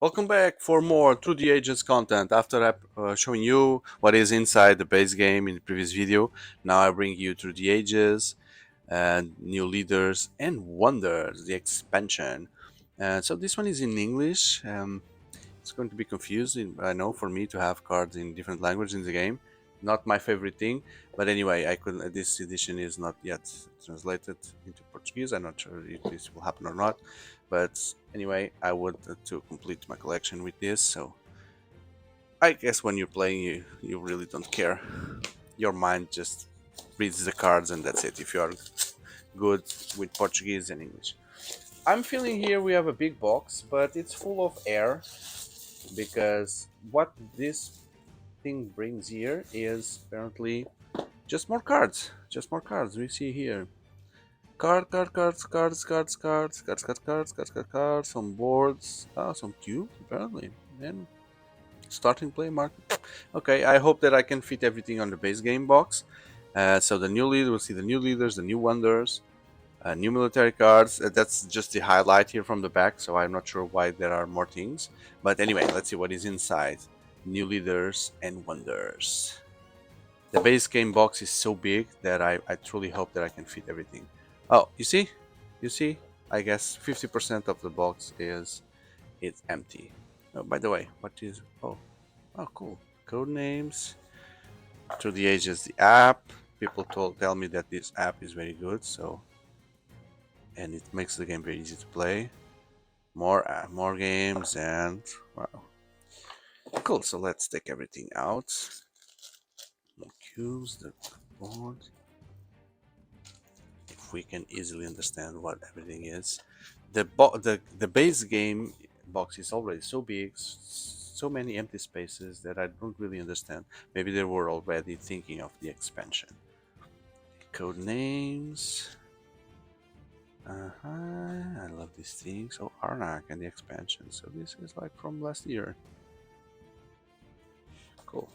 Welcome back for more Through the Ages content. After showing you what is inside the base game in the previous video, now I bring you Through the Ages and new leaders and wonders, the expansion. So this one is in English. It's going to be confusing, I know, for me to have cards in different languages in the game. Not my favorite thing, but anyway, I couldn't. This edition is not yet translated into Portuguese. I'm not sure if this will happen or not, but anyway, I would to complete my collection with this. So I guess when you're playing, you really don't care. Your mind just reads the cards and that's it. If you are good with Portuguese and English, I'm feeling here we have a big box, but it's full of air because what this thing brings here is apparently just more cards. Just more cards. We see here cards, some boards, some cubes apparently, and starting play market. Okay, I hope that I can fit everything on the base game box. So the new leader, we'll see the new leaders, the new wonders, new military cards. That's just the highlight here from the back, so I'm not sure why there are more things. But anyway, let's see what is inside. New leaders and wonders. The base game box is so big that I truly hope that I can fit everything. Oh, you see? You see? I guess 50% of the box is it's empty. Oh, by the way, what is... Oh, cool. Code names. Through the Ages, the app. People tell me that this app is very good, so... And it makes the game very easy to play. More games and... Wow. Cool, so let's take everything out. More cubes, the board. If we can easily understand what everything is. The base game box is already so big, so many empty spaces that I don't really understand. Maybe they were already thinking of the expansion. Code names. I love these things. Oh, Arnak and the expansion. So this is like from last year. Cool.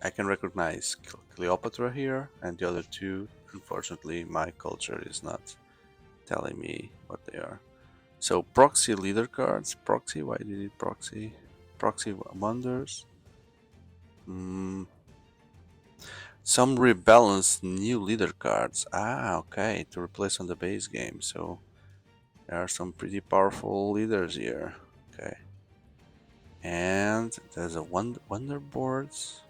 I can recognize Cleopatra here, and the other two. Unfortunately, my culture is not telling me what they are. So proxy leader cards. Proxy, why did it proxy? Proxy wonders. Some rebalanced new leader cards. Okay, to replace on the base game. So there are some pretty powerful leaders here. Okay. And there's a wonder boards.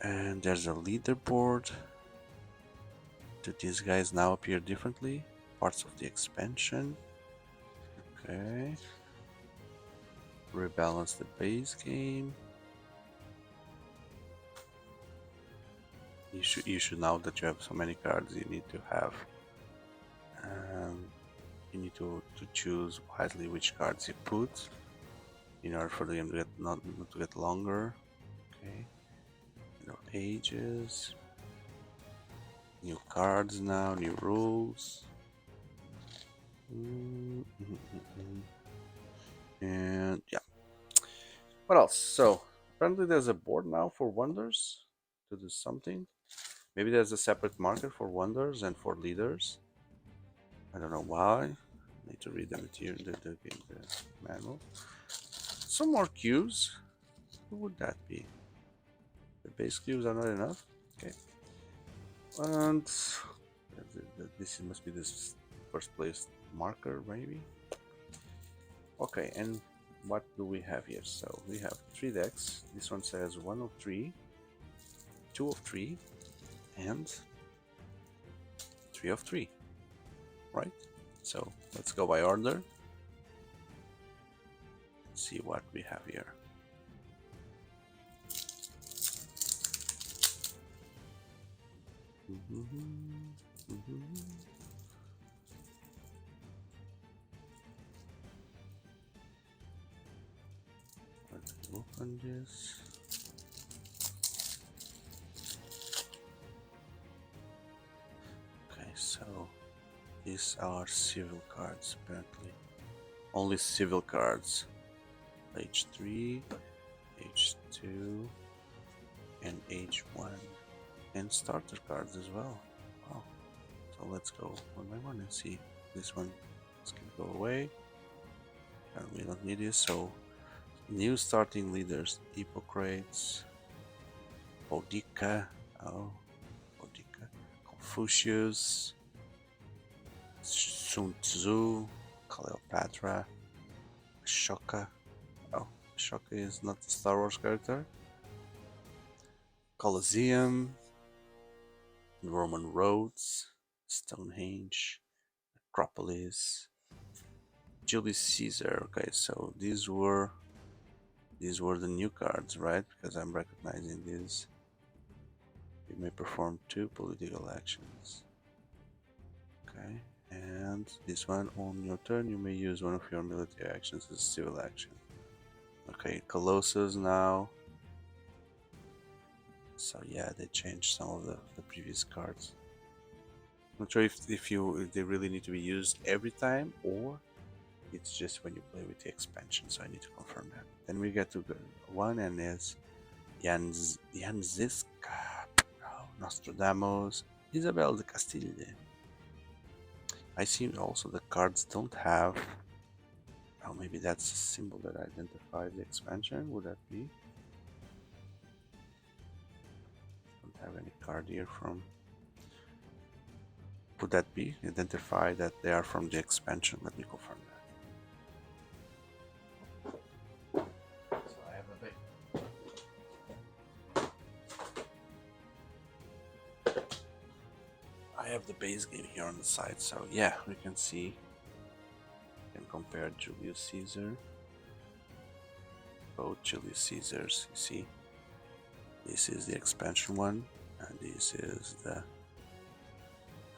And there's a leaderboard. Do these guys now appear differently? Parts of the expansion. Okay. Rebalance the base game. You should know that you have so many cards. You need to have. You need to choose wisely which cards you put in order for the game to get not to get longer. Okay. Ages. New cards now. New rules. And yeah. What else? So apparently there's a board now for wonders to do something. Maybe there's a separate market for wonders and for leaders. I don't know why. I need to read the material, the manual. Some more cubes. Who would that be? The base cubes are not enough. Okay. And this must be this first place marker, maybe. Okay, and what do we have here? So we have 3 decks. This one says 1 of 3, 2 of 3, and 3 of 3. Right? So let's go by order. See what we have here. Let's open this. Okay, so these are civil cards apparently. Only civil cards. H3, H2, and H1. And starter cards as well. Wow. So let's go one by one and see. This one is go away. And we don't need this, so new starting leaders, Hippocrates, Boudica, oh, Boudica, Confucius, Sun Tzu, Cleopatra, Ashoka. Oh, Ashoka is not a Star Wars character. Colosseum, Roman roads, Stonehenge, Acropolis, Julius Caesar. Okay, so these were the new cards, right? Because I'm recognizing these. You may perform 2 political actions. Okay, and this one on your turn, you may use one of your military actions as a civil action. Okay, Colossus now. So yeah, they changed some of the previous cards. Not sure if they really need to be used every time or it's just when you play with the expansion. So I need to confirm that. Then we get to one and it's Janziska, oh, Nostradamus, Isabel de Castile. I see also the cards don't have. Oh, maybe that's a symbol that identifies the expansion. Would that be? Don't have any card here from. Would that be identify that they are from the expansion? Let me confirm that. So I have the base game here on the side. So yeah, we can see. We can compare Julius Caesar. Both Julius Caesars. You see, this is the expansion one, and this is the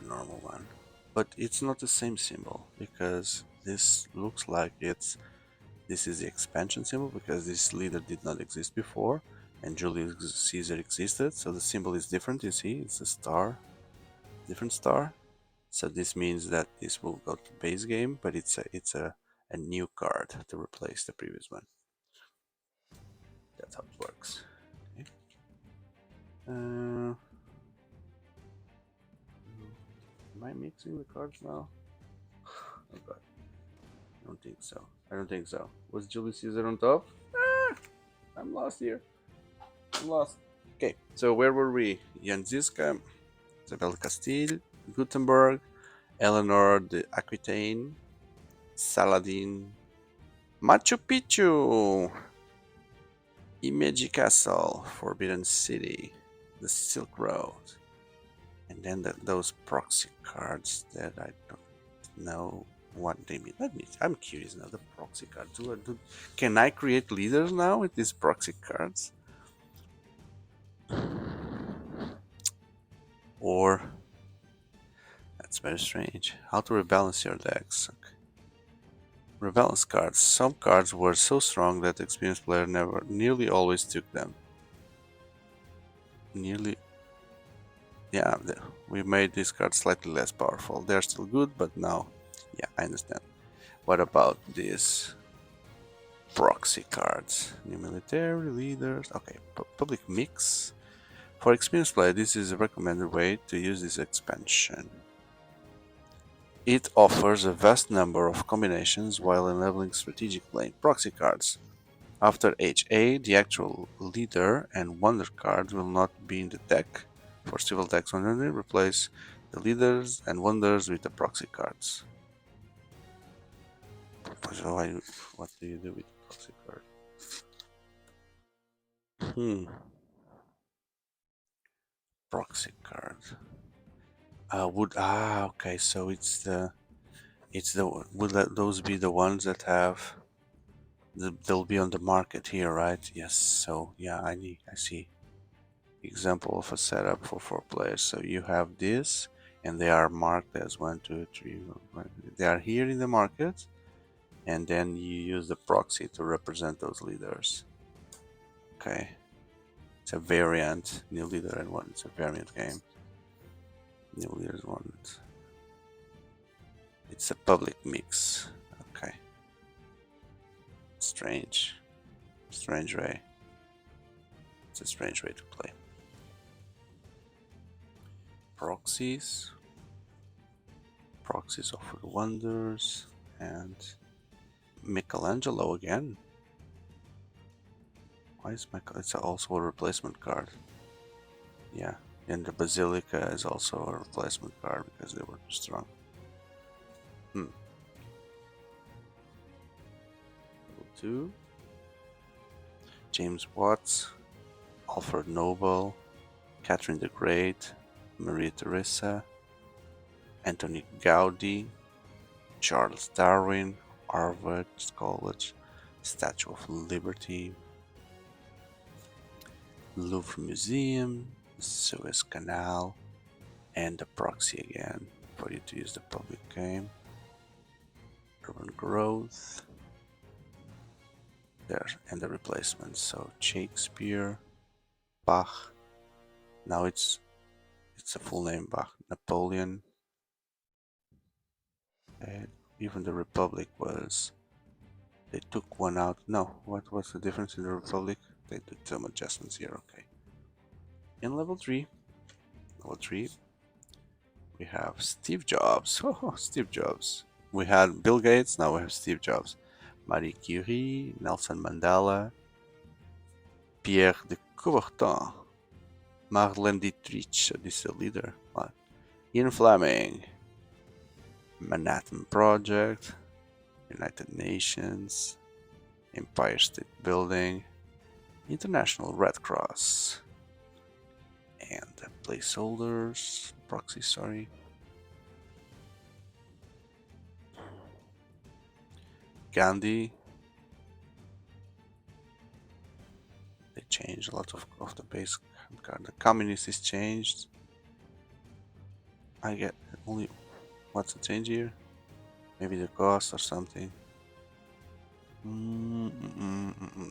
normal one. But it's not the same symbol because this looks like this is the expansion symbol because this leader did not exist before and Julius Caesar existed, so the symbol is different. You see, it's a star, different star. So this means that this will go to base game, but it's a new card to replace the previous one. That's how it works. Okay. Am I mixing the cards now? Oh god. I don't think so. I don't think so. Was Julius Caesar on top? Ah, I'm lost here. I'm lost. Okay, so where were we? Janziska, Isabel Castile, Gutenberg, Eleanor de Aquitaine, Saladin, Machu Picchu, Imaginative Castle, Forbidden City, the Silk Road, and then those proxy cards that I don't know what they mean. I'm curious now. The proxy cards. Can I create leaders now with these proxy cards? Or that's very strange. How to rebalance your decks? Okay. Rebalance cards. Some cards were so strong that the experienced player nearly always took them. Nearly. Yeah, we made these cards slightly less powerful. They're still good, but now, yeah, I understand. What about these proxy cards? New military leaders. Okay, public mix. For experienced player, this is a recommended way to use this expansion. It offers a vast number of combinations while enabling strategic playing. Proxy cards. After HA, the actual leader and wonder cards will not be in the deck. For civil decks only, replace the leaders and wonders with the proxy cards. So what do you do with the proxy card? Proxy card. Okay, so would those be the ones that have they'll be on the market here, right? Yes. So yeah, I see example of a setup for 4 players. So you have this, and they are marked as 1, 2, 3. They are here in the market, and then you use the proxy to represent those leaders. Okay, it's a variant. New leader and one. It's a variant game. New leaders one. It's a public mix. Okay. Strange way. It's a strange way to play. Proxies offer wonders, and Michelangelo again. Why is it's also a replacement card? Yeah, and the Basilica is also a replacement card because they were too strong. Hmm. Level 2. James Watts, Alfred Nobel, Catherine the Great, Maria Theresa, Anthony Gaudi, Charles Darwin, Harvard College, Statue of Liberty, Louvre Museum, Suez Canal, and the proxy again for you to use the public game. Urban growth. There, and the replacements. So Shakespeare, Bach. Now it's a full name Bach. Napoleon. And even the Republic was. They took one out. No, what was the difference in the Republic? They did some adjustments here. Okay. In level three, we have Steve Jobs. Oh, Steve Jobs. We had Bill Gates. Now we have Steve Jobs. Marie Curie, Nelson Mandela, Pierre de Coubertin, Marlene Dietrich. So this is a leader. Ian Fleming, Manhattan Project, United Nations, Empire State Building, International Red Cross, and the placeholders, proxy, sorry. Gandhi. They changed a lot of the base card. The communist is changed. I get only what's the change here? Maybe the cost or something.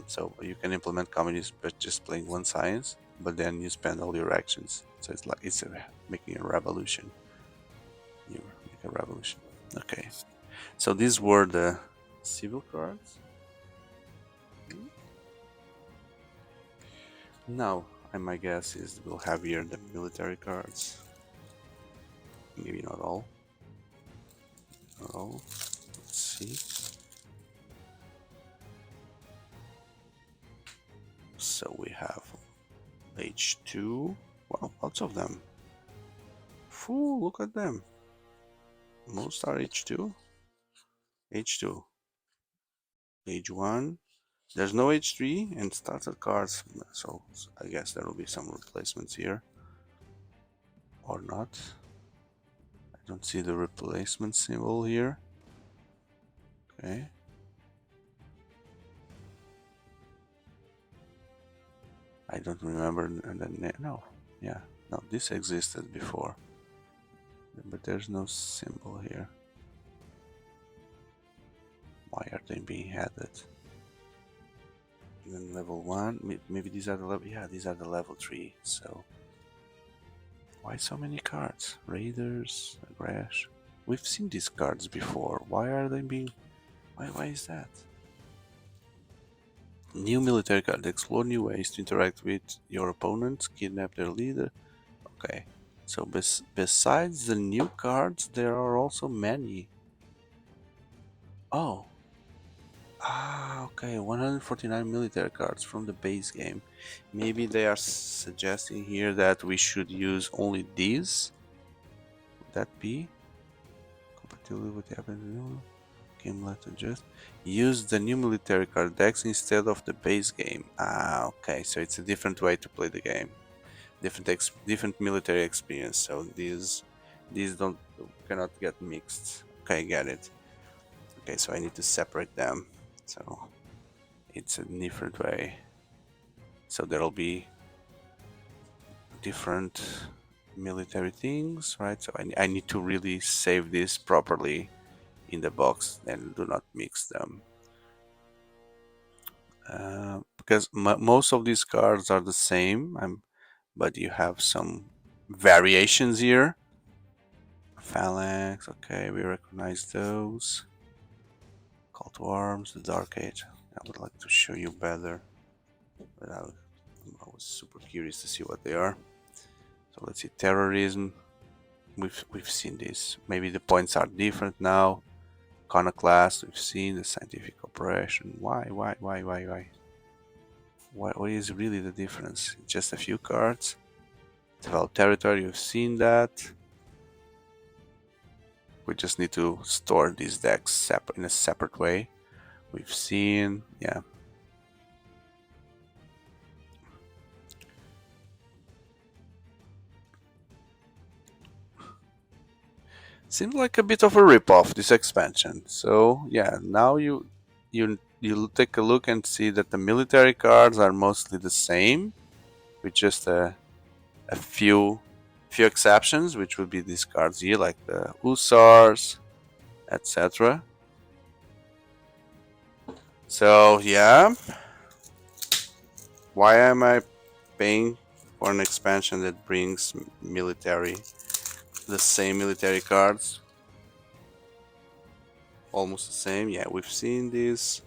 So you can implement communism by just playing one science, but then you spend all your actions. So it's like making a revolution. You make a revolution. Okay. So these were the civil cards. Now, my guess is we'll have here the military cards. Maybe not all. Not all. Let's see. So we have H2. Wow, lots of them. Fool, look at them. Most are H2. H2. H1. There's no H3 and starter cards, so I guess there will be some replacements here. Or not. I don't see the replacement symbol here. Okay. I don't remember the no. Yeah, no, this existed before. But there's no symbol here. Why are they being added? And then level 1, maybe these are the level, yeah, these are the level 3, so. Why so many cards? Raiders, Aggression. We've seen these cards before. Why are they being, why is that? New military card. Explore new ways to interact with your opponents, kidnap their leader. Okay, so besides the new cards, there are also many. Oh. Ah, okay, 149 military cards from the base game. Maybe they are suggesting here that we should use only these. Would that be? Compatibility with the game let adjust. Use the new military card decks instead of the base game. Ah, okay, so it's a different way to play the game. Different military experience. So these don't cannot get mixed. Okay, get it. Okay, so I need to separate them. So it's a different way. So there'll be different military things, right? So I need to really save this properly in the box and do not mix them. Because most of these cards are the same, but you have some variations here. Phalanx, okay, we recognize those. Call to Arms, the Dark Age. I would like to show you better, but I was super curious to see what they are. So let's see, terrorism. We've seen this. Maybe the points are different now. Iconoclast, we've seen the scientific operation. Why? What is really the difference? Just a few cards. Develop territory, you've seen that. We just need to store these decks in a separate way. We've seen, yeah. Seems like a bit of a rip-off, this expansion. So yeah, now you take a look and see that the military cards are mostly the same, with just a few exceptions, which would be these cards here, like the Hussars, etc. So yeah, why am I paying for an expansion that brings military, the same military cards, almost the same? Yeah, we've seen this.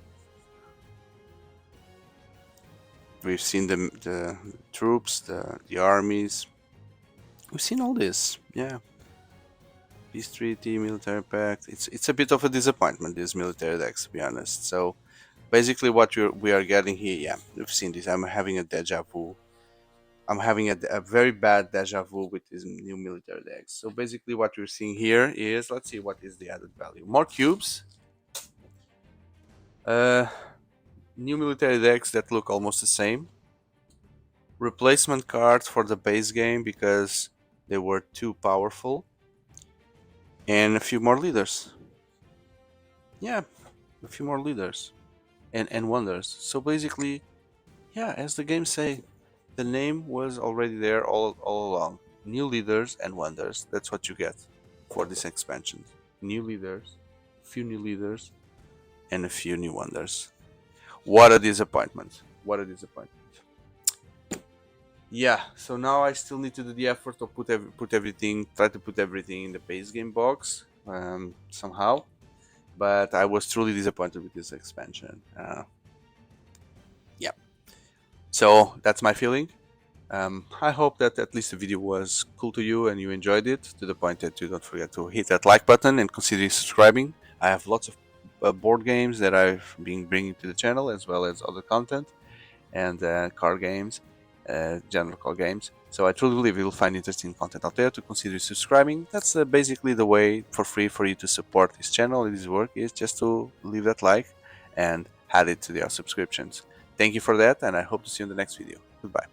We've seen the troops, the armies. We've seen all this. Yeah, peace treaty, military pact. It's a bit of a disappointment, these military decks, to be honest. So basically, what we are getting here, yeah, we've seen this. I'm having a deja vu. I'm having a very bad deja vu with these new military decks. So basically, what you're seeing here is, let's see what is the added value. More cubes. Uh, New military decks that look almost the same. Replacement cards for the base game because they were too powerful. And a few more leaders. Yeah, a few more leaders and wonders. So basically, yeah, as the game say, the name was already there all along. New leaders and wonders. That's what you get for this expansion. New leaders, few new leaders, and a few new wonders. What a disappointment! What a disappointment! Yeah. So now I still need to do the effort to try to put everything in the base game box somehow. But I was truly disappointed with this expansion. Yeah. So that's my feeling. I hope that at least the video was cool to you and you enjoyed it to the point that you don't forget to hit that like button and consider subscribing. I have lots of board games that I've been bringing to the channel, as well as other content and card games, general card games. So I truly believe you'll find interesting content out there to consider subscribing. That's basically the way for free for you to support this channel and this work, is just to leave that like and add it to your subscriptions. Thank you for that, and I hope to see you in the next video. Goodbye.